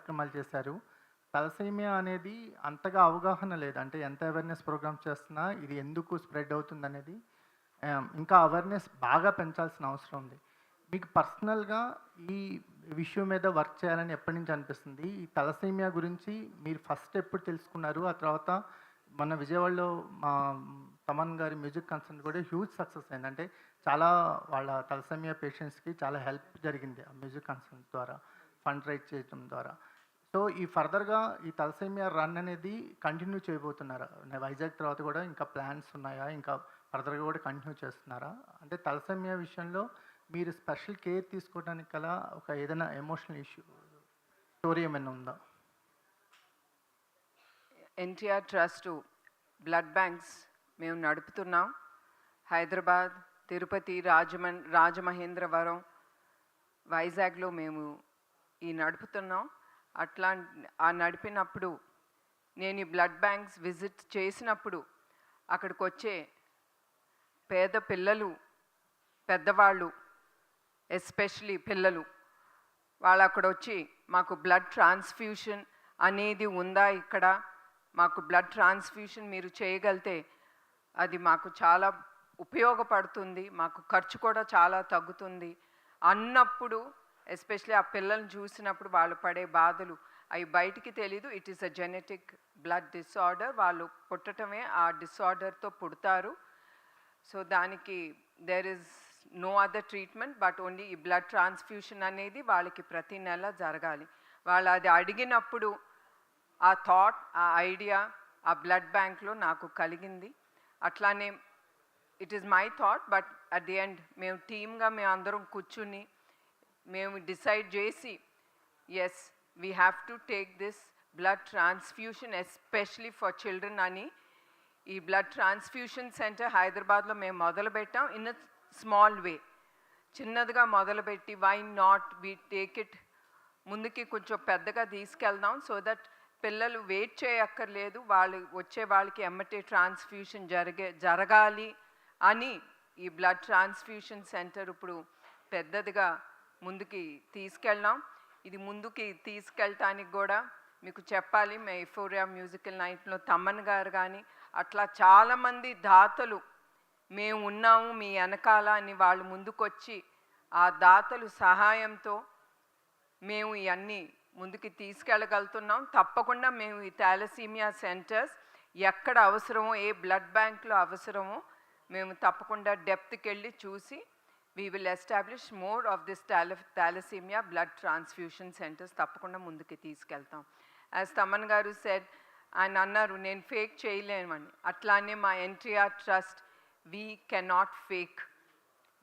కార్యక్రమాలు చేశారు. తలసేమియా అనేది అంతగా అవగాహన లేదు. అంటే ఎంత అవేర్‌నెస్ ప్రోగ్రామ్స్ చేస్తున్నా ఇది ఎందుకు స్ప్రెడ్ అవుతుందనేది ఇంకా అవేర్‌నెస్ బాగా పెంచాల్సిన అవసరం ఉంది. మీకు పర్సనల్‌గా ఈ విషయం మీద వర్క్ చేయాలని ఎప్పటినుంచి అనిపిస్తుంది? ఈ తలసేమియా గురించి మీరు ఫస్ట్ ఎప్పుడు తెలుసుకున్నారు? ఆ తర్వాత మన విజయవాడలో మా తమన్ గారి మ్యూజిక్ కన్సర్ట్ కూడా హ్యూజ్ సక్సెస్ అయింది. అంటే చాలా వాళ్ళ తలసేమియా పేషెంట్స్‌కి చాలా హెల్ప్ జరిగింది ఆ మ్యూజిక్ కన్సర్ట్ ద్వారా, ఫండ్ రైజ్ చేయటం ద్వారా. సో, ఈ ఫర్దర్‌గా ఈ తలసేమియా రన్ అనేది కంటిన్యూ చేయబోతున్నారా? వైజాగ్ తర్వాత కూడా ఇంకా ప్లాన్స్ ఉన్నాయా? ఇంకా ఫర్దర్‌గా కూడా కంటిన్యూ చేస్తున్నారా? అంటే తలసేమియా విషయంలో మీరు స్పెషల్ కేర్ తీసుకోవడానికి గల ఒక ఏదైనా ఎమోషనల్ స్టోరీ ఏమైనా ఉందా? ఎన్టీఆర్ ట్రస్ట్ బ్లడ్ బ్యాంక్స్ మేము నడుపుతున్నాం. హైదరాబాద్, తిరుపతి, రాజమహేంద్రవరం, వైజాగ్లో మేము ఈ నడుపుతున్నాం. ఆ నడిపినప్పుడు నేను ఈ బ్లడ్ బ్యాంక్స్ విజిట్ చేసినప్పుడు అక్కడికి వచ్చే పేద పిల్లలు, పెద్దవాళ్ళు, ఎస్పెషలీ పిల్లలు, వాళ్ళు అక్కడ వచ్చి మాకు బ్లడ్ ట్రాన్స్ఫ్యూషన్ అనేది ఉందా ఇక్కడ, మాకు బ్లడ్ ట్రాన్స్ఫ్యూషన్ మీరు చేయగలిగితే అది మాకు చాలా ఉపయోగపడుతుంది, మాకు ఖర్చు కూడా చాలా తగ్గుతుంది అన్నప్పుడు, ఎస్పెషలీ ఆ పిల్లల్ని చూసినప్పుడు వాళ్ళు పడే బాధలు అవి బయటికి తెలీదు. It is a genetic blood disorder. వాళ్ళు పుట్టటమే ఆ డిసార్డర్తో పుడతారు. సో దానికి there is no other treatment but only ఈ బ్లడ్ ట్రాన్స్ఫ్యూషన్ అనేది వాళ్ళకి ప్రతి నెల జరగాలి. వాళ్ళు అది అడిగినప్పుడు ఆ థాట్, ఆ ఐడియా ఆ బ్లడ్ బ్యాంక్లో నాకు కలిగింది. అట్లానే it is my thought but at the end మేము టీమ్గా మేము అందరం కూర్చుని మేము డిసైడ్ చేసి yes we have to take this blood transfusion especially for children అని ఈ బ్లడ్ ట్రాన్స్ఫ్యూషన్ సెంటర్ హైదరాబాద్లో మేము మొదలుపెట్టాం. ఇన్ అ స్మాల్ వే, చిన్నదిగా మొదలుపెట్టి why not we take it ముందుకి కొంచెం పెద్దగా తీసుకెళ్దాం సో దట్ పిల్లలు వెయిట్ చేయక్కర్లేదు, వాళ్ళు వచ్చే వాళ్ళకి ఎమ్మటే ట్రాన్స్ఫ్యూషన్ జరగాలి అని ఈ బ్లడ్ ట్రాన్స్ఫ్యూషన్ సెంటర్ ఇప్పుడు పెద్దదిగా ముందుకి తీసుకెళ్ళాం. ఇది ముందుకి తీసుకెళ్ళటానికి కూడా మీకు చెప్పాలి, మే ఎఫోరియా మ్యూజికల్ నైట్లో తమ్మన్ గారు కానీ అట్లా చాలామంది దాతలు మేము ఉన్నాము మీ వెనకాల అని వాళ్ళు ముందుకొచ్చి ఆ దాతలు సహాయంతో మేము ఇవన్నీ ముందుకి తీసుకెళ్ళగలుగుతున్నాం. తప్పకుండా మేము ఈ థాలసీమియా సెంటర్స్ ఎక్కడ అవసరమో, ఏ బ్లడ్ బ్యాంక్లో అవసరమో మేము తప్పకుండా డెప్త్కి వెళ్ళి చూసి we will establish more of this thalassemia blood transfusion centres తప్పకుండా ముందుకి తీసుకెళ్తాం. యాజ్ తమన్ గారు సెడ్, ఆయన అన్నారు నేను ఫేక్ చేయలేమని. అట్లానే మా NTR trust we cannot fake,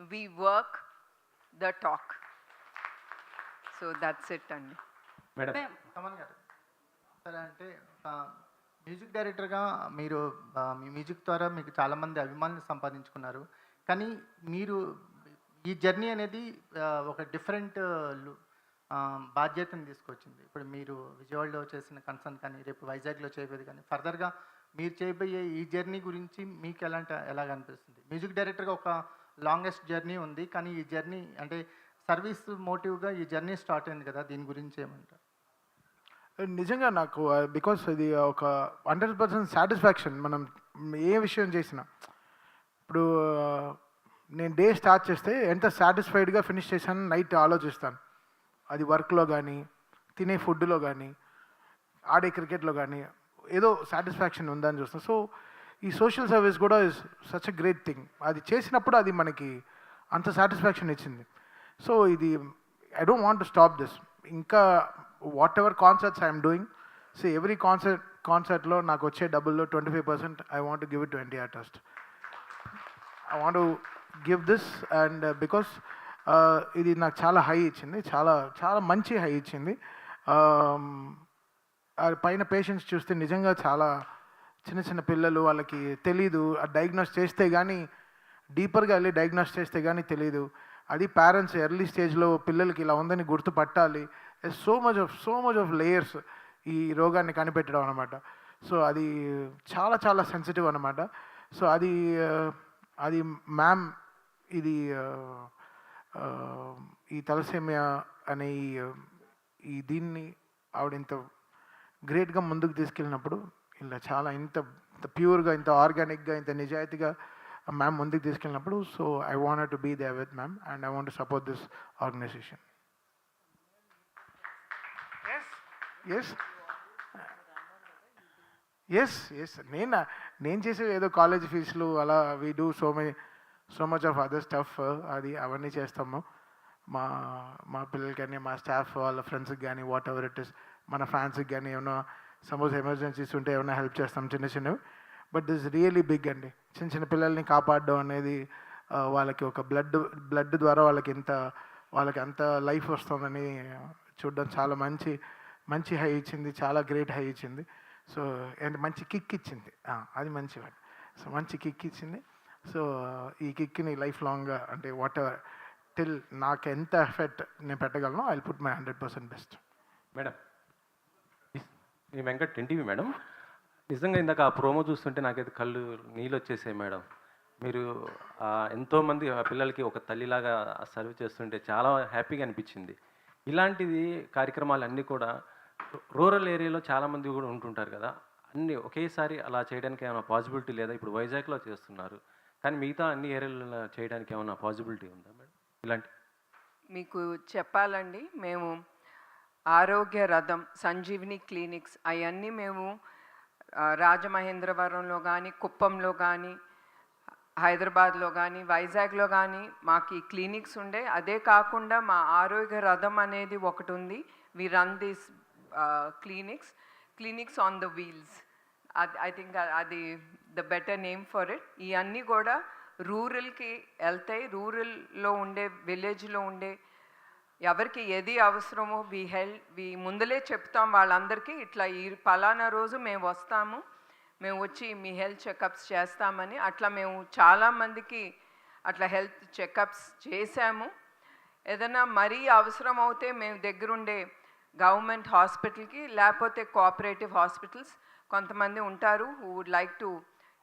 we work the talk. So that's it అండి. మేడం తమన్ గారు, సరే అంటే మ్యూజిక్ డైరెక్టర్గా మీరు మీ మ్యూజిక్ ద్వారా మీకు చాలామంది అభిమానులు సంపాదించుకున్నారు. కానీ మీరు ఈ జర్నీ అనేది ఒక డిఫరెంట్ బాధ్యతను తీసుకొచ్చింది. ఇప్పుడు మీరు విజయవాడలో చేసిన కన్సర్న్ కానీ, రేపు వైజాగ్లో చేయబోయేది కానీ, ఫర్దర్గా మీరు చేయబోయే ఈ జర్నీ గురించి మీకు ఎలాగ అనిపిస్తుంది? మ్యూజిక్ డైరెక్టర్గా ఒక లాంగెస్ట్ జర్నీ ఉంది, కానీ ఈ జర్నీ అంటే సర్వీస్ మోటివ్గా ఈ జర్నీ స్టార్ట్ అయింది కదా, దీని గురించి ఏమంటారు? నిజంగా నాకు బికాస్ ఇది ఒక 100% సాటిస్ఫాక్షన్. మనం ఏ విషయం చేసినా ఇప్పుడు నేను డే స్టార్ట్ చేస్తే ఎంత సాటిస్ఫైడ్గా ఫినిష్ చేశాను నైట్ ఆలోచిస్తాను. అది వర్క్లో కానీ, తినే ఫుడ్లో కానీ, ఆడే క్రికెట్లో కానీ ఏదో సాటిస్ఫాక్షన్ ఉందని చూస్తాను. సో ఈ సోషల్ సర్వీస్ కూడా is such a great thing. అది చేసినప్పుడు అది మనకి అంత సాటిస్ఫాక్షన్ ఇచ్చింది. సో ఇది I don't want to stop this. ఇంకా whatever concerts I'm doing, so every కాన్సర్ట్లో నాకు వచ్చే డబ్బుల్లో 25% I want to give it to NTR trust. I want to give this and because ఇది నాకు చాలా హై ఇచ్చింది, చాలా చాలా మంచి హై ఇచ్చింది. పైన పేషెంట్స్ చూస్తే నిజంగా చాలా చిన్న చిన్న పిల్లలు, వాళ్ళకి తెలీదు, డయాగ్నోస్ చేస్తే కానీ డీపర్గా వెళ్ళి డయాగ్నోస్ చేస్తే కానీ తెలీదు. అది పేరెంట్స్ ఎర్లీ స్టేజ్లో పిల్లలకి ఇలా ఉందని గుర్తుపట్టాలి. సో మచ్ ఆఫ్ లేయర్స్ ఈ రోగాన్ని కనిపెట్టడం అనమాట. సో అది చాలా చాలా సెన్సిటివ్ అనమాట. సో అది మ్యామ్ ఇది ఈ తలసేమియా అనే ఈ దీన్ని ఆవిడ ఇంత గ్రేట్గా ముందుకు తీసుకెళ్ళినప్పుడు ఇలా చాలా ఇంత ప్యూర్గా, ఇంత ఆర్గానిక్గా, ఇంత నిజాయితీగా మ్యామ్ ముందుకు తీసుకెళ్ళినప్పుడు, so I want to be there with ma'am and I want to support this organisation. Yes నేను చేసేది ఏదో కాలేజ్ ఫీజులు అలా we do so much of other stuff, అది అవన్నీ చేస్తాము. మా మా పిల్లలకి కానీ, మా స్టాఫ్ వాళ్ళ ఫ్రెండ్స్కి కానీ, వాట్ ఎవర్ ఇట్ ఇస్, మన ఫ్యాన్స్కి కానీ ఏమైనా సపోజ్ ఎమర్జెన్సీస్ ఉంటే ఏమైనా హెల్ప్ చేస్తాం చిన్నవి. బట్ దిస్ రియలీ బిగ్ అండి. చిన్న పిల్లల్ని కాపాడడం అనేది వాళ్ళకి ఒక బ్లడ్ ద్వారా వాళ్ళకి అంత లైఫ్ వస్తుందని చూడడం చాలా మంచి హై ఇచ్చింది, చాలా గ్రేట్ హై ఇచ్చింది. సో అండ్ మంచి కిక్ ఇచ్చింది, అది మంచి వర్డ్. సో మంచి కిక్ ఇచ్చింది. సో ఈ కిక్ని లైఫ్ లాంగ్గా అంటే వాట్ ఎవర్ టిల్ నాకు ఎంత ఎఫెక్ట్ నేను పెట్టగలను, I will put my 100% best. Madam, ఈ వెంకట్ ఎన్టీవీ మేడం, నిజంగా ఇందాక ఆ ప్రోమో చూస్తుంటే నాకైతే కళ్ళు నీళ్ళు వచ్చేసాయి మేడం. మీరు ఎంతోమంది పిల్లలకి ఒక తల్లిలాగా సర్వ్ చేస్తుంటే చాలా హ్యాపీగా అనిపించింది. ఇలాంటిది కార్యక్రమాలన్నీ కూడా రూరల్ ఏరియాలో చాలామంది కూడా ఉంటుంటారు కదా, అన్నీ ఒకేసారి అలా చేయడానికి ఏమైనా పాసిబిలిటీ లేదా? ఇప్పుడు వైజాగ్లో చేస్తున్నారు, కానీ మిగతా అన్ని ఏరియాలలో చేయడానికి ఏమైనా పాసిబిలిటీ ఉందా మేడం ఇలాంటి? మీకు చెప్పాలండి, మేము ఆరోగ్య రథం, సంజీవిని క్లినిక్స్ అవన్నీ మేము రాజమహేంద్రవరంలో కానీ, కుప్పంలో కానీ, హైదరాబాద్లో కానీ, వైజాగ్లో కానీ మాకు ఈ క్లినిక్స్ ఉండే. అదే కాకుండా మా ఆరోగ్య రథం అనేది ఒకటి ఉంది. We run this clinics on the wheels. I think అది the better name for it. ఇవన్నీ కూడా రూరల్కి వెళ్తాయి. రూరల్లో ఉండే, విలేజ్లో ఉండే ఎవరికి ఏది అవసరమో వి ముందలే చెప్తాం వాళ్ళందరికీ, ఇట్లా ఈ పలానా రోజు మేము వస్తాము, మేము వచ్చి మీ హెల్త్ చెకప్స్ చేస్తామని. అట్లా మేము చాలామందికి అట్లా హెల్త్ చెకప్స్ చేశాము. ఏదైనా మరీ అవసరం అవుతే మేము దగ్గరుండే గవర్నమెంట్ హాస్పిటల్కి, లేకపోతే కోఆపరేటివ్ హాస్పిటల్స్ కొంతమంది ఉంటారు who would like to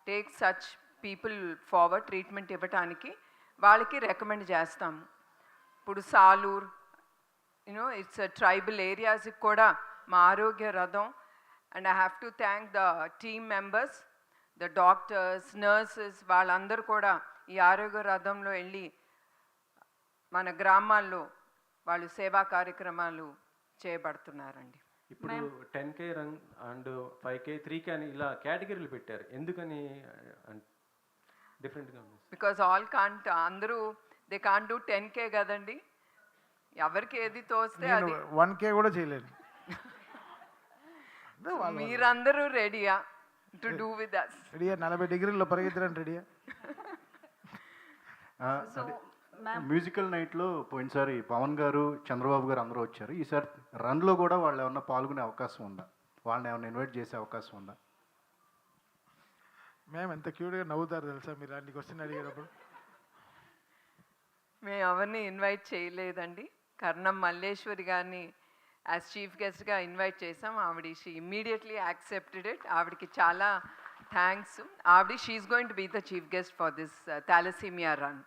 take such people forward treatment ఇవ్వటానికి, వాళ్ళకి రికమెండ్ చేస్తాము. ఇప్పుడు సాలూర్, ఇట్స్ ట్రైబల్ ఏరియాస్కి కూడా మా ఆరోగ్య రథం. And I have to thank the team members, the doctors, nurses, వాళ్ళందరూ కూడా ఈ ఆరోగ్య రథంలో వెళ్ళి మన గ్రామాల్లో వాళ్ళు సేవా కార్యక్రమాలు చేయబడుతున్నారండి. ఇప్పుడు 10K run and 5K 3K అని ఇలా కేటగిరీలు పెట్టారు, ఎందుకని డిఫరెంట్గా ఉంది? బికాజ్ అందరూ దే కాంట్ డూ 10K కదండి, ఎవరికి ఏది తోస్తే అది. 1K కూడా చేయలేదు. మీరందరూ రెడీయా టు డూ విత్ us? రెడీయా, 40 డిగ్రీల్లో పరిగెత్తడానికి రెడీయా? మ్యూజికల్ నైట్లో పోయినసారి పవన్ గారు, చంద్రబాబు గారు అందరూ వచ్చారు. ఈసారి రన్లో కూడా వాళ్ళు ఏమన్నా పాల్గొనే అవకాశం ఉందా? వాళ్ళని ఏమన్నా ఇన్వైట్ చేసే అవకాశం ఉందా? మేము ఎంత క్యూట్గా నవ్వుతారు తెలుసా మీరు అలాంటి క్వశ్చన్ అడిగేటప్పుడు. మేము ఎవరిని ఇన్వైట్ చేయలేదండి. కర్ణం మల్లేశ్వరి గారిని యాజ్ చీఫ్ గెస్ట్గా ఇన్వైట్ చేసాం. ఆవిడ షీ ఇమ్మీడియట్లీ యాక్సెప్టెడ్ ఇట్. ఆవిడకి చాలా thanks. She is going to be the chief guest for this thalassemia run.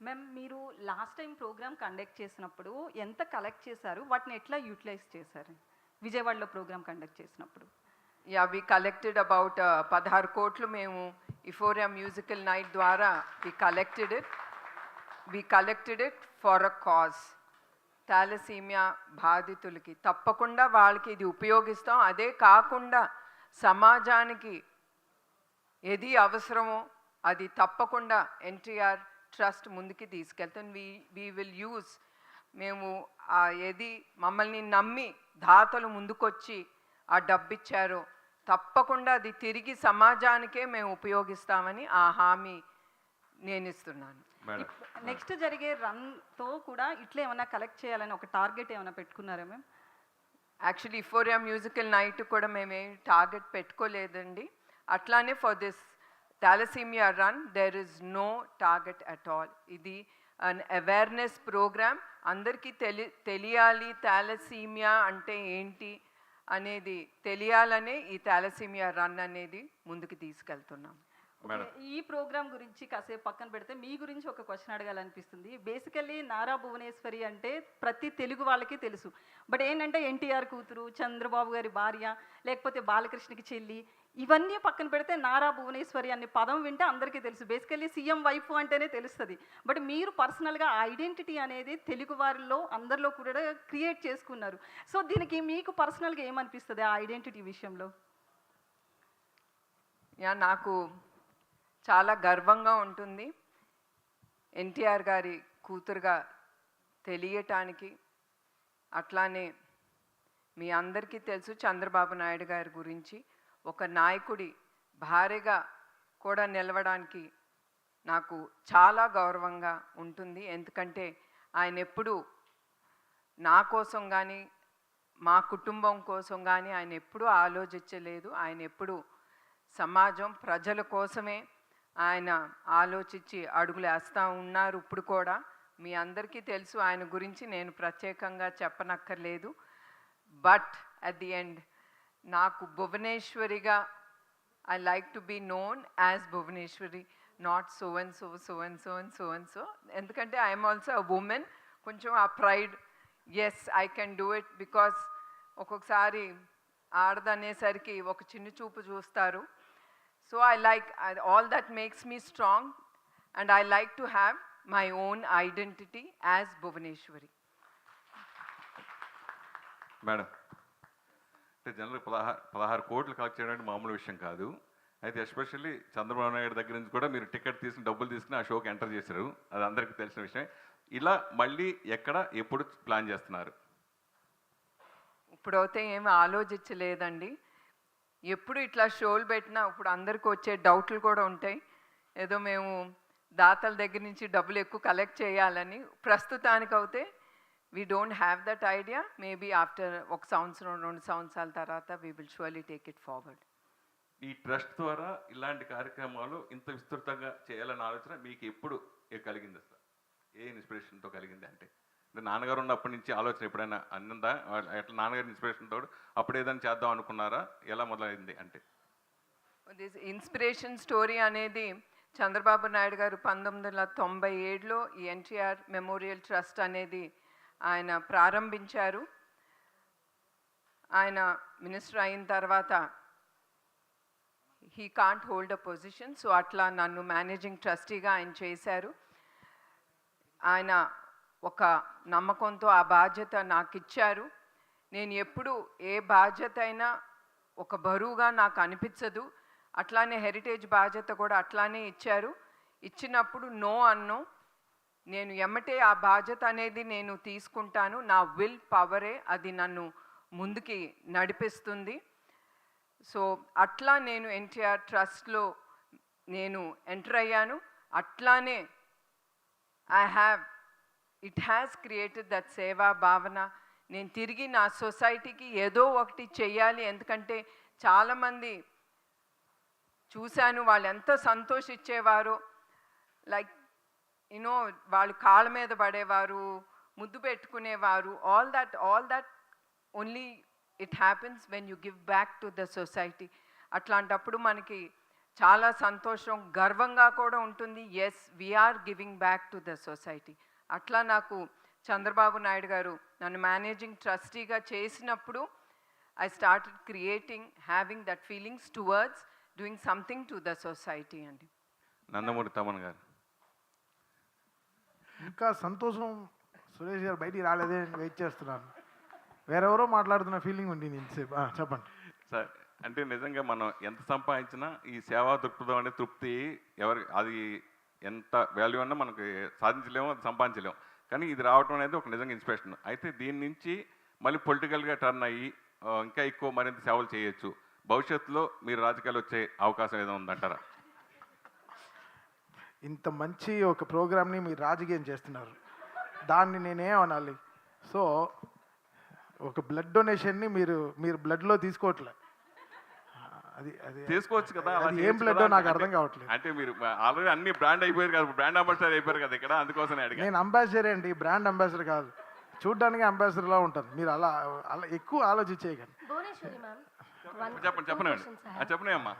Ma'am, మీరు లాస్ట్ టైం ప్రోగ్రామ్ కండక్ట్ చేసినప్పుడు ఎంత కలెక్ట్ చేశారు, వాటిని ఎట్లా యూటిలైజ్ చేశారు విజయవాడలో ప్రోగ్రామ్ కండక్ట్ చేసినప్పుడు? వి కలెక్టెడ్ అబౌట్ 16 కోట్లు మేము ఇఫోరియా మ్యూజికల్ నైట్ ద్వారా we collected it for a cause. Thalassaemia బాధితులకి తప్పకుండా వాళ్ళకి ఇది ఉపయోగిస్తాం. అదే కాకుండా సమాజానికి ఏది అవసరమో అది తప్పకుండా ఎన్టీఆర్ ట్రస్ట్ ముందుకి తీసుకెళ్తాం. వీ విల్ యూజ్, మేము ఏది మమ్మల్ని నమ్మి దాతలు ముందుకొచ్చి ఆ డబ్బిచ్చారో తప్పకుండా అది తిరిగి సమాజానికే మేము ఉపయోగిస్తామని ఆ హామీ నేను ఇస్తున్నాను. నెక్స్ట్ జరిగే రన్తో కూడా ఇట్లా ఏమైనా కలెక్ట్ చేయాలని ఒక టార్గెట్ ఏమైనా పెట్టుకున్నారా ma'am? Actually euphoria musical night కూడా మేమేం టార్గెట్ పెట్టుకోలేదండి. అట్లానే for this thalassemia run there is no target at all. ఇది అన్ అవేర్నెస్ ప్రోగ్రామ్. అందరికీ తెలియాలి థాలసీమియా అంటే ఏంటి అనేది తెలియాలనే ఈ థాలసీమియా రన్ అనేది ముందుకు తీసుకెళ్తున్నాం. ఓకే, ఈ ప్రోగ్రామ్ గురించి కాసేపు పక్కన పెడితే మీ గురించి ఒక క్వశ్చన్ అడగాలనిపిస్తుంది. బేసికల్లీ నారా భువనేశ్వరి అంటే ప్రతి తెలుగు వాళ్ళకి తెలుసు. బట్ ఏంటంటే ఎన్టీఆర్ కూతురు, చంద్రబాబు గారి భార్య, లేకపోతే బాలకృష్ణకి చెల్లి, ఇవన్నీ పక్కన పెడితే నారా భువనేశ్వరి అనే పదం వింటే అందరికీ తెలుసు. బేసికల్లీ సీఎం వైఫ్ అంటేనే తెలుస్తుంది. బట్ మీరు పర్సనల్గా ఐడెంటిటీ అనేది తెలుగు వారిలో అందరిలో కూడా క్రియేట్ చేసుకున్నారు. సో దీనికి మీకు పర్సనల్గా ఏమనిపిస్తుంది ఆ ఐడెంటిటీ విషయంలో? నాకు చాలా గర్వంగా ఉంటుంది ఎన్టీఆర్ గారి కూతురుగా తెలియటానికి. అట్లానే మీ అందరికీ తెలుసు చంద్రబాబు నాయుడు గారి గురించి. ఒక నాయకుడి భార్యగా కూడా నిలవడానికి నాకు చాలా గౌరవంగా ఉంటుంది. ఎందుకంటే ఆయన ఎప్పుడూ నా కోసం కానీ మా కుటుంబం కోసం కానీ ఆయన ఎప్పుడూ ఆలోచించలేదు. ఆయన ఎప్పుడూ సమాజం ప్రజల కోసమే ఆయన ఆలోచించి అడుగులు వేస్తూ ఉన్నారు. ఇప్పుడు కూడా మీ అందరికీ తెలుసు ఆయన గురించి, నేను ప్రత్యేకంగా చెప్పనక్కర్లేదు. బట్ అట్ ది ఎండ్ నాకు భువనేశ్వరిగా I like to be known as Bhuvaneshwari, not so and so, so and so and so and so. ఎందుకంటే ఐఎమ్ ఆల్సో అ ఉమెన్. కొంచెం ఆ pride, yes I can do it. Because ఒక్కొక్కసారి ఆడదనేసరికి ఒక చిన్న చూపు చూస్తారు. So I like all that makes me strong, and I like to have my own identity as Bhuvaneshwari. Madam, అంటే జనరల్ 16 కోట్లు కలెక్ట్ చేయడం అంటే మామూలు విషయం కాదు. అయితే ఎస్పెషల్లీ చంద్రబాబు నాయుడు దగ్గర నుంచి కూడా మీరు టికెట్ తీసుకుని డబ్బులు తీసుకుని ఆ షోకి ఎంటర్ చేశారు. అది అందరికీ తెలిసిన విషయం. ఇలా మళ్ళీ ఎక్కడ ఎప్పుడు ప్లాన్ చేస్తున్నారు? ఇప్పుడైతే ఏమి ఆలోచించలేదండి. ఎప్పుడు ఇట్లా షోలు పెట్టినా ఇప్పుడు అందరికీ వచ్చే డౌట్లు కూడా ఉంటాయి. ఏదో మేము దాతల దగ్గర నుంచి డబ్బులు ఎక్కువ కలెక్ట్ చేయాలని. ప్రస్తుతానికి అయితే we don't have that idea. Maybe after 1 సంవత్సరం 2 సంవత్సరాల తర్వాత we will surely take it forward. ఈ ట్రస్ట్ ద్వారా ఇలాంటి కార్యక్రమాలు ఇంత విస్తృతంగా చేయాలన్న ఆలోచన మీకు ఎప్పుడు కలిగింది? అసలు ఏ ఇన్స్పిరేషన్తో కలిగింది? అంటే నాన్నగారు ఉన్నప్పటి నుంచి ఆలోచన ఎప్పుడైనా అన్నందా? ఎట్లా నాన్నగారి ఇన్స్పిరేషన్తో అప్పుడు ఏదైనా చేద్దాం అనుకున్నారా? ఎలా మొదలైంది? అంటే దిస్ ఇన్స్పిరేషన్ స్టోరీ అనేది చంద్రబాబు నాయుడు గారు 1997లో ఈ ఎన్టీఆర్ మెమోరియల్ ట్రస్ట్ అనేది ఆయన ప్రారంభించారు. ఆయన మినిస్టర్ అయిన తర్వాత he can't hold a position. So అట్లా నన్ను మేనేజింగ్ ట్రస్టీగా ఆయన చేశారు. ఆయన ఒక నమ్మకంతో ఆ బాధ్యత నాకు ఇచ్చారు. నేను ఎప్పుడు ఏ బాధ్యత అయినా ఒక బరువుగా నాకు అనిపించదు. అట్లానే హెరిటేజ్ బాధ్యత కూడా అట్లానే ఇచ్చారు. ఇచ్చినప్పుడు నో అన్నో, నేను ఎమ్మటే ఆ బాధ్యత అనేది నేను తీసుకుంటాను. నా విల్ పవరే అది నన్ను ముందుకి నడిపిస్తుంది. సో అట్లా నేను ఎన్టీఆర్ ట్రస్ట్లో నేను ఎంటర్ అయ్యాను. అట్లానే ఇట్ హ్యాస్ క్రియేటెడ్ దట్ సేవా భావన. నేను తిరిగి నా సొసైటీకి ఏదో ఒకటి చెయ్యాలి. ఎందుకంటే చాలామంది చూశాను, వాళ్ళు ఎంత సంతోషించేవారో. లైక్ యూనో వాళ్ళు కాళ్ళ మీద పడేవారు, ముద్దు పెట్టుకునేవారు. All that only it happens when you give back to the society. అట్లాంటప్పుడు మనకి చాలా సంతోషం, గర్వంగా కూడా ఉంటుంది. Yes, we are giving back to the society. అట్లా నాకు చంద్రబాబు నాయుడు గారు నన్ను మేనేజింగ్ ట్రస్టీగా చేసినప్పుడు I started creating, having that feelings towards doing something to the society అండి. నందమూరి తమన్ గారు. ఇంకా సంతోషం సురేష్ గారు బయటికి రాలేదే వెయిట్ చేస్తున్నాను. వేరెవరో మాట్లాడుతున్న ఫీలింగ్ ఉంది ఇంతసేపు. చెప్పండి సార్. అంటే నిజంగా మనం ఎంత సంపాదించినా ఈ సేవా దృక్పథం అనే తృప్తి అది ఎంత వాల్యూ అన్నా మనకి సాధించలేము, అది సంపాదించలేము. కానీ ఇది రావడం అనేది ఒక నిజంగా ఇన్స్పిరేషన్. అయితే దీని నుంచి మళ్ళీ పొలిటికల్గా టర్న్ అయ్యి ఇంకా ఎక్కువ మరింత సేవలు చేయొచ్చు. భవిష్యత్తులో మీరు రాజకీయాలు వచ్చే అవకాశం ఏదో ఉందంటారా? ఇంత మంచి ఒక ప్రోగ్రామ్ని మీరు రాజకీయం చేస్తున్నారు, దాన్ని నేనేమనాలి? సో ఒక బ్లడ్ డొనేషన్ని మీరు బ్లడ్లో తీసుకోవట్లే. అది అది తీసుకోవచ్చు కదా. అది ఏం బ్లడ్ నాకు అర్థం కావట్లేదు. అంటే మీరు ఆల్రెడీ అన్ని బ్రాండ్ అయిపోయారు కదా, బ్రాండ్ అంబాసిడర్ అయిపోయారు కదా ఇక్కడ, అందుకోసం అడిగాను. నేను అంబాసిడర్ అండి, బ్రాండ్ అంబాసిడర్ కాదు. చూడ్డానికి అంబాసిడర్లా ఉంటుంది. మీరు అలా ఎక్కువ ఆలోచించేయకండి. చెప్పండి అమ్మా.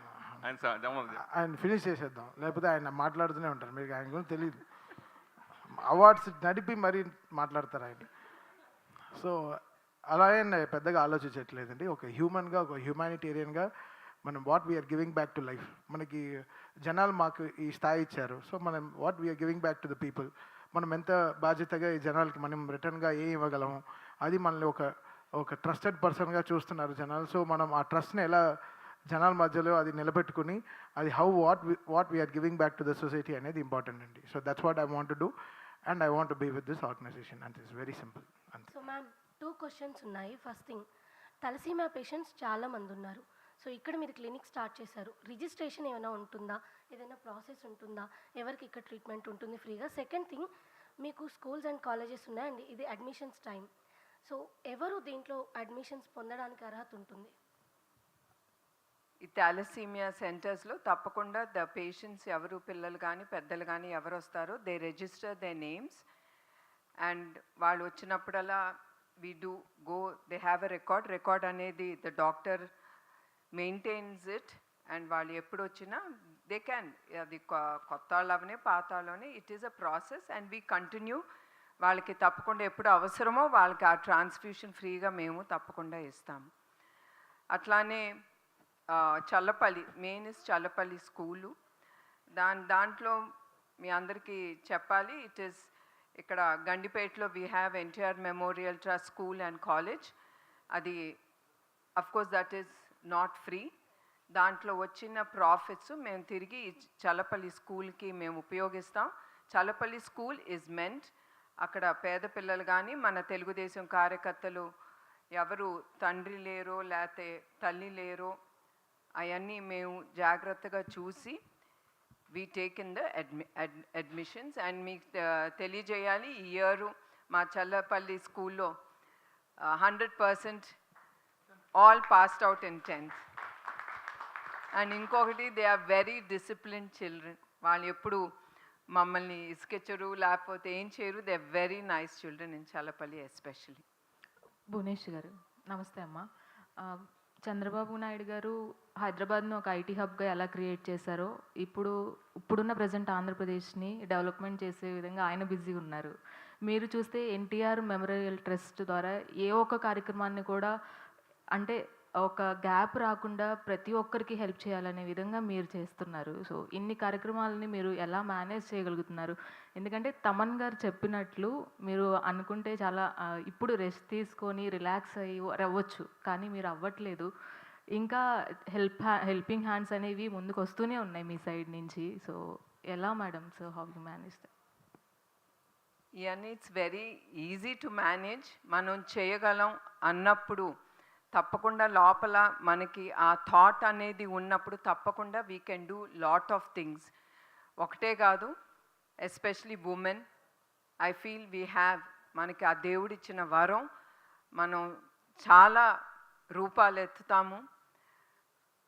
ఆయన ఫినిష్ చేసేద్దాం, లేకపోతే ఆయన మాట్లాడుతూనే ఉంటారు, మీకు ఆయన గురించి తెలియదు. అవార్డ్స్ నడిపి మరీ మాట్లాడతారు ఆయన. సో అలాగే నేను పెద్దగా ఆలోచించట్లేదండి. ఒక హ్యూమన్గా, ఒక హ్యూమానిటేరియన్గా మనం what we are giving back to life. మనకి జనాలు మాకు ఈ స్థాయి ఇచ్చారు, సో మనం what we are giving back to the people. మనం ఎంత బాధ్యతగా ఈ జనాలకి మనం రిటర్న్గా ఏం ఇవ్వగలము, అది మనల్ని ఒక ట్రస్టెడ్ పర్సన్గా చూస్తున్నారు జనాలు. సో మనం ఆ ట్రస్ట్ని ఎలా జనాల మధ్యలో అది నిలబెట్టుకుని, అది what we are giving back to the society అనేది ఇంపార్టెంట్ అండి. So that's what I want to do and I want to be with this organisation and it's very simple. అంతే. సో మ్యామ్ 2 క్వశ్చన్స్ ఉన్నాయి. ఫస్ట్ థింగ్, తలసీమియా పేషెంట్స్ చాలా మంది ఉన్నారు. So ఇక్కడ మీరు clinic start చేశారు, రిజిస్ట్రేషన్ ఏమైనా ఉంటుందా, ఏదైనా ప్రాసెస్ ఉంటుందా, ఎవరికి ఇక్కడ ట్రీట్మెంట్ ఉంటుంది ఫ్రీగా? సెకండ్ థింగ్, మీకు స్కూల్స్ అండ్ కాలేజెస్ ఉన్నాయండి, ఇది అడ్మిషన్స్ టైం. సో ఎవరు దీంట్లో అడ్మిషన్స్ పొందడానికి అర్హత ఉంటుంది? ఈ థాలసీమియా సెంటర్స్లో తప్పకుండా ద పేషెంట్స్ ఎవరు, పిల్లలు కానీ పెద్దలు కానీ ఎవరు వస్తారో they register they names and వాళ్ళు వచ్చినప్పుడల్లా we do go, they have a record అనేది the doctor maintains it and వాళ్ళు ఎప్పుడు వచ్చినా they can, అది కొత్త వాళ్ళవనే పాత వాళ్ళనే, it is a process and we continue. వాళ్ళకి తప్పకుండా ఎప్పుడు అవసరమో వాళ్ళకి ఆ ట్రాన్స్ఫ్యూషన్ ఫ్రీగా మేము తప్పకుండా ఇస్తాము. అట్లానే Challapalli, main is Challapalli school, దాంట్లో మీ అందరికీ చెప్పాలి, ఇట్ ఈస్ ఇక్కడ గండిపేటలో we have NTR memorial trust school and college. అది of course that is not free. దాంట్లో వచ్చిన ప్రాఫిట్స్ మేము తిరిగి చల్లపల్లి స్కూల్కి మేము ఉపయోగిస్తాం. చల్లపల్లి స్కూల్ ఈజ్ మెంట్, అక్కడ పేద పిల్లలు కానీ మన తెలుగుదేశం కార్యకర్తలు ఎవరు తండ్రి లేరో లేకపోతే తల్లి లేరో అవన్నీ మేము జాగ్రత్తగా చూసి we take in the admissions and మీకు తెలియజేయాలి, ఈ ఇయర్ మా చల్లపల్లి స్కూల్లో 100% all passed out in 10th. And ఇంకొకటి, they are very disciplined children. వాళ్ళు ఎప్పుడు మమ్మల్ని ఇసుకెచ్చరు లేకపోతే ఏం చేయరు. They are very nice children in Challapalli especially. Bhuvanesh garu నమస్తే అమ్మ. చంద్రబాబు నాయుడు గారు హైదరాబాద్ను ఒక ఐటీ హబ్గా ఎలా క్రియేట్ చేశారో, ఇప్పుడున్న ప్రజెంట్ ఆంధ్రప్రదేశ్ని డెవలప్మెంట్ చేసే విధంగా ఆయన బిజీ ఉన్నారు. మీరు చూస్తే ఎన్టీఆర్ మెమోరియల్ ట్రస్ట్ ద్వారా ఏ ఒక్క కార్యక్రమాన్ని కూడా అంటే ఒక గ్యాప్ రాకుండా ప్రతి ఒక్కరికి హెల్ప్ చేయాలనే విధంగా మీరు చేస్తున్నారు. సో ఇన్ని కార్యక్రమాలని మీరు ఎలా మేనేజ్ చేయగలుగుతున్నారు? ఎందుకంటే తమన్ గారు చెప్పినట్లు మీరు అనుకుంటే చాలా ఇప్పుడు రెస్ట్ తీసుకొని రిలాక్స్ అవ్వచ్చు, కానీ మీరు అవ్వట్లేదు. ఇంకా హెల్పింగ్ హ్యాండ్స్ అనేవి ముందుకు వస్తూనే ఉన్నాయి మీ సైడ్ నుంచి. సో ఎలా madam? So how you manage that? ఇవన్నీ it's very easy to manage. మనం చేయగలం అన్నప్పుడు తప్పకుండా లోపల మనకి ఆ థాట్ అనేది ఉన్నప్పుడు తప్పకుండా we can do lot of things. ఒకటే కాదు, especially women, I feel we have, మనకి ఆ దేవుడిచ్చిన వరం, మనం చాలా రూపాలు ఎత్తుతాము.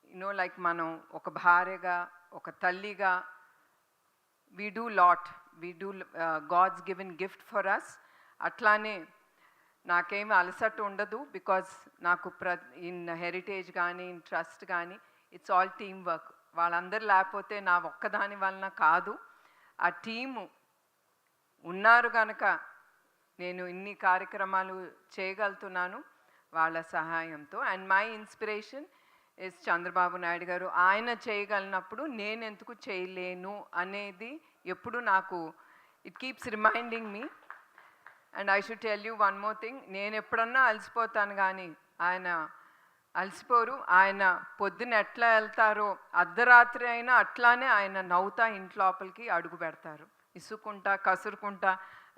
యూనో లైక్ మనం ఒక భార్యగా, ఒక తల్లిగా, we do lot, we do God's given gift for us. అట్లానే నాకేమి అలసట ఉండదు, బికాజ్ నాకు ఇన్ హెరిటేజ్ కానీ ఇన్ ట్రస్ట్ కానీ ఇట్స్ ఆల్ టీమ్ వర్క్. వాళ్ళందరూ లేకపోతే నా ఒక్కదాని వలన కాదు, ఆ టీము ఉన్నారు కనుక నేను ఇన్ని కార్యక్రమాలు చేయగలుగుతున్నాను వాళ్ళ సహాయంతో. And my inspiration is Chandrababu Naidu గారు. ఆయన చేయగలిగినప్పుడు నేను ఎందుకు చేయలేను అనేది ఎప్పుడు నాకు it keeps reminding me. And I should tell you one more thing, నేను ఎప్పుడన్నా అలసిపోతాను కానీ ఆయన అలసిపోరు. ఆయన పొద్దున ఎట్లా వెళ్తారో అర్ధరాత్రి అయినా అట్లానే ఆయన నవ్వుతా ఇంట్లోపలికి అడుగు పెడతారు, ఇసుకుంటా కసురుకుంటా.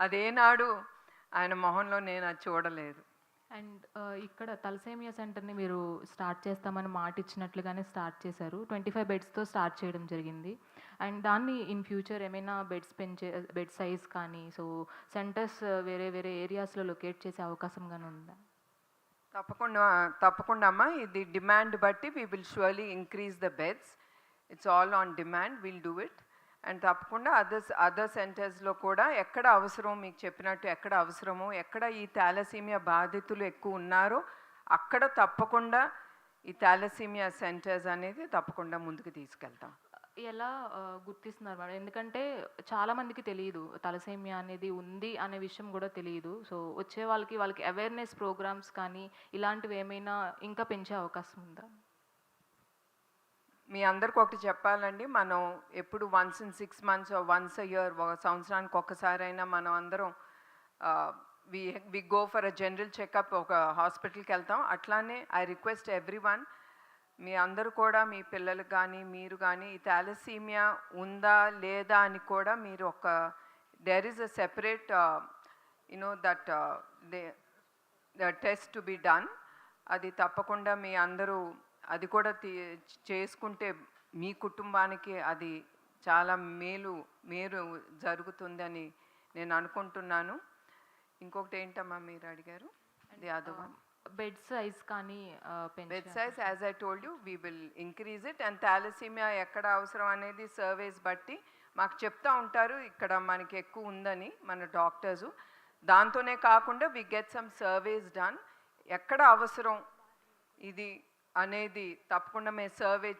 అదేనాడు ఆయన మొహంలో నేను అది చూడలేదు. అండ్ ఇక్కడ తలసేమియా సెంటర్ని మీరు స్టార్ట్ చేస్తామని మాట ఇచ్చినట్లుగానే స్టార్ట్ చేశారు. 25 బెడ్స్తో స్టార్ట్ చేయడం జరిగింది. అండ్ దాన్ని ఇన్ ఫ్యూచర్ ఏమైనా బెడ్ సైజ్ కానీ, సో సెంటర్స్ వేరే వేరే ఏరియాస్లో లొకేట్ చేసే అవకాశం కానీ ఉందా? తప్పకుండా అమ్మా. ఇది డిమాండ్ బట్టి we will surely increase the beds. It's all on demand, will do it. And తప్పకుండా అదర్ సెంటర్స్లో కూడా ఎక్కడ అవసరం, మీకు చెప్పినట్టు ఎక్కడ అవసరమో, ఎక్కడ ఈ థాలసీమియా బాధితులు ఎక్కువ ఉన్నారో అక్కడ తప్పకుండా ఈ థాలసీమియా సెంటర్స్ అనేది తప్పకుండా ముందుకు తీసుకెళ్తాం. ఎలా గుర్తిస్తున్నారు మేడం? ఎందుకంటే చాలా మందికి తెలియదు తలసేమియా అనేది ఉంది అనే విషయం కూడా తెలియదు. సో వచ్చే వాళ్ళకి అవేర్నెస్ ప్రోగ్రామ్స్ కానీ ఇలాంటివి ఏమైనా ఇంకా పెంచే అవకాశం ఉందా? మీ అందరికి ఒకటి చెప్పాలండి, మనం ఎప్పుడు once in 6 months once a year, ఒక సంవత్సరానికి ఒక్కసారైనా మనం అందరం we go for a general checkup, ఒక హాస్పిటల్కి వెళ్తాం. అట్లానే ఐ రిక్వెస్ట్ ఎవ్రీవన్, మీ అందరూ కూడా మీ పిల్లలకు కానీ మీరు కానీ ఈ థాలసీమియా ఉందా లేదా అని కూడా మీరు ఒక there is a separate that the test to be done. అది తప్పకుండా మీ అందరూ అది కూడా చేసుకుంటే మీ కుటుంబానికి అది చాలా మేలు జరుగుతుందని నేను అనుకుంటున్నాను. ఇంకొకటి ఏంటమ్మా మీరు అడిగారు? అది అదొక బెడ్ సైజ్ కానీ bed size, as I told you, we will increase it. And thalassemia ఎక్కడ అవసరం అనేది సర్వేస్ బట్టి మాకు చెప్తా ఉంటారు ఇక్కడ మనకి ఎక్కువ ఉందని మన డాక్టర్సు. దాంతోనే కాకుండా we get some surveys done, ఎక్కడ అవసరం ఇది అనేది తప్పకుండా మేము సర్వే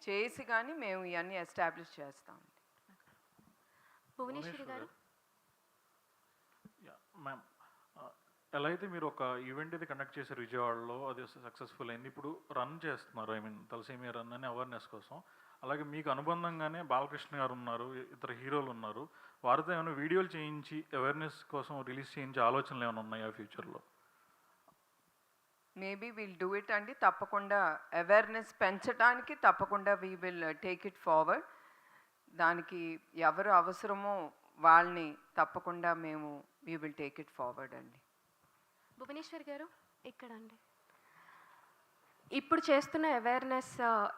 చేసి కానీ మేము ఇవన్నీ ఎస్టాబ్లిష్ చేస్తాం. భువనేశ్వరి గారు. మ్యామ్, ఎలా అయితే మీరు ఒక ఈవెంట్ అయితే కండక్ట్ చేశారు విజయవాడలో, అది సక్సెస్ఫుల్ అయింది. ఇప్పుడు రన్ చేస్తున్నారు, ఐ మీన్ తలసేమియా రన్ అని అవేర్నెస్ కోసం. అలాగే మీకు అనుబంధంగానే బాలకృష్ణ గారు ఉన్నారు, ఇతర హీరోలు ఉన్నారు. వారితో ఏమైనా వీడియోలు చేయించి అవేర్నెస్ కోసం రిలీజ్ చేయించే ఆలోచనలు ఏమైనా ఉన్నాయా ఫ్యూచర్లో? మేబీ విల్ డూ ఇట్ అండి. తప్పకుండా అవేర్నెస్ పెంచడానికి తప్పకుండా we will take it forward. దానికి ఎవరు అవసరమో వాళ్ళని తప్పకుండా మేము we will take it forward అండి. భువనేశ్వర్ గారు ఇక్కడ అండి, ఇప్పుడు చేస్తున్న అవేర్నెస్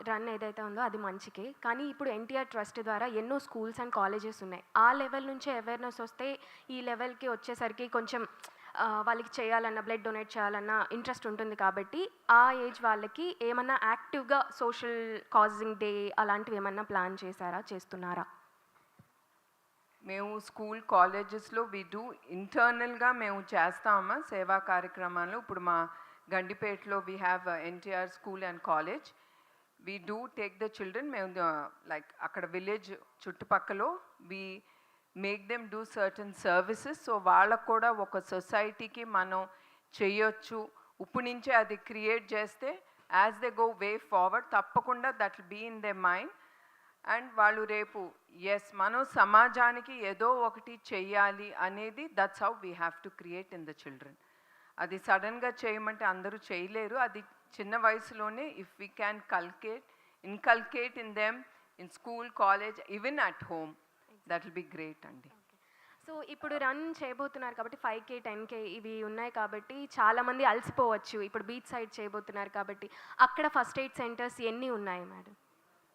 రన్ ఏదైతే ఉందో అది మంచికే, కానీ ఇప్పుడు ఎన్టీఆర్ ట్రస్ట్ ద్వారా ఎన్నో స్కూల్స్ అండ్ కాలేజెస్ ఉన్నాయి. ఆ లెవెల్ నుంచే అవేర్నెస్ వస్తే ఈ లెవెల్కి వచ్చేసరికి కొంచెం వాళ్ళకి చేయాలన్నా, బ్లడ్ డొనేట్ చేయాలన్నా ఇంట్రెస్ట్ ఉంటుంది. కాబట్టి ఆ ఏజ్ వాళ్ళకి ఏమన్నా యాక్టివ్గా సోషల్ కాజింగ్ డే అలాంటివి ఏమన్నా ప్లాన్ చేస్తున్నారా? మేము స్కూల్ కాలేజెస్లో వి డూ ఇంటర్నల్గా మేము చేస్తామా సేవా కార్యక్రమాలు. ఇప్పుడు మా గండిపేటలో we have NTR school and college. We do take the children. మేము లైక్ అక్కడ విలేజ్ చుట్టుపక్కల we make them do certain services. So వాళ్ళకు కూడా ఒక సొసైటీకి మనం చేయొచ్చు. ఇప్పుడు నుంచే అది క్రియేట్ చేస్తే as they go way forward తప్పకుండా that will be in they mind. And వాళ్ళు రేపు ఎస్ మనం సమాజానికి ఏదో ఒకటి చెయ్యాలి అనేది that's how we have to create in the children. అది సడన్గా చేయమంటే అందరూ చేయలేరు. అది చిన్న వయసులోనే if we can inculcate in them in school, college, even at home, that will be great అండి. సో ఇప్పుడు రన్ చేయబోతున్నారు కాబట్టి 5K 10K ఇవి ఉన్నాయి కాబట్టి చాలామంది అలసిపోవచ్చు. ఇప్పుడు బీచ్ సైడ్ చేయబోతున్నారు కాబట్టి అక్కడ ఫస్ట్ ఎయిడ్ సెంటర్స్ ఎన్ని ఉన్నాయి madam?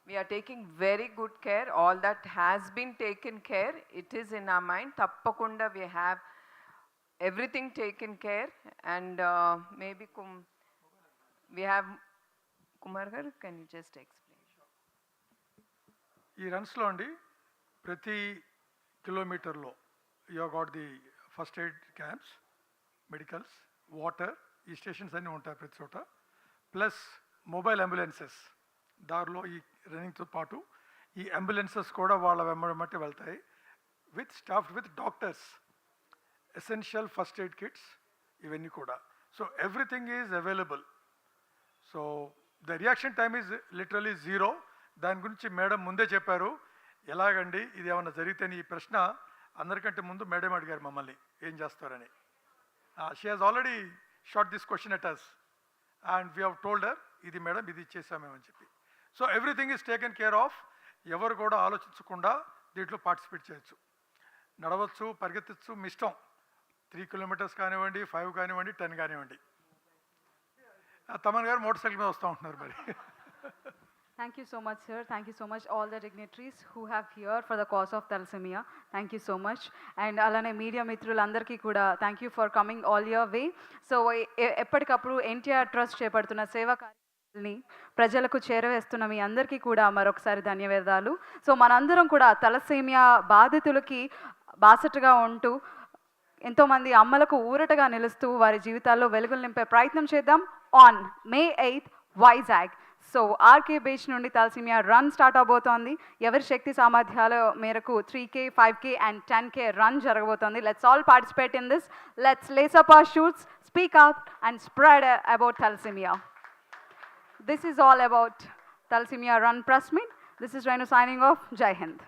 We are taking very good care. All that has been taken care. It is in our mind. Tappakunda we have everything taken care. And maybe we have Kumar garu, can you just explain? ఈ రన్స్లో అండి ప్రతి కిలోమీటర్లో you got the first aid camps, medicals, water, ఈ stations అన్నీ ఉంటాయి ప్రతి చోట. ప్లస్ మొబైల్ అంబులెన్సెస్ దారిలో ఈ రన్నింగ్తో పాటు ఈ అంబులెన్సెస్ కూడా వాళ్ళ వెంబడి వెళ్తాయి with staffed with doctors, essential first aid kits ఇవన్నీ కూడా. So everything is available. So the reaction time is literally zero. దాని గురించి మేడం ముందే చెప్పారు. ఎలాగండి ఇది ఏమన్నా జరిగితే ఈ ప్రశ్న అందరికంటే ముందు మేడం అడిగారు మమ్మల్ని ఏం చేస్తారని. She has already shot this question at us and we have told her ఇది మేడం ఇది ఇచ్చేసామేమని చెప్పి. So everything is taken care of. ఎవరు కూడా ఆలోచించకుండా దీంట్లో పార్టిసిపేట్ చేయొచ్చు. నడవచ్చు, పరిగెత్తచ్చు, మీ ఇష్టం. 3 kilometers కానివ్వండి, 5 కానివ్వండి, 10 కానివ్వండి. తమన్ గారు మోటార్ సైకిల్ మీద వస్తూ ఉంటున్నారు మరి. Thank you so much, sir. Thank you so much, all the dignitaries who have here for the cause of thalassemia. Thank you so much. And alane media మిత్రులందరికీ కూడా thank you for coming all your way. So ఎప్పటికప్పుడు NTR trust చేపడుతున్న సేవా కార్యక్రమాలని ప్రజలకు చేరవేస్తున్న మీ అందరికీ కూడా మరొకసారి ధన్యవాదాలు. సో మనందరం కూడా తలసేమియా బాధితులకి బాసటగా ఉంటూ ఎంతోమంది అమ్మలకు ఊరటగా నిలుస్తూ వారి జీవితాల్లో వెలుగులు నింపే ప్రయత్నం చేద్దాం. On May 8th, Vizag. So RK beach నుండి తలసీమియా రన్ స్టార్ట్ అవబోతోంది. ఎవరి శక్తి సామర్థ్యాల మేరకు 3K, 5K and 10K run జరగబోతోంది. Let's all participate in this. Let's lace up our షూట్స్, speak up and spread about thalassaemia. This is all about Thalassemia Run Press Meet. This is Renu signing off. Jai Hind.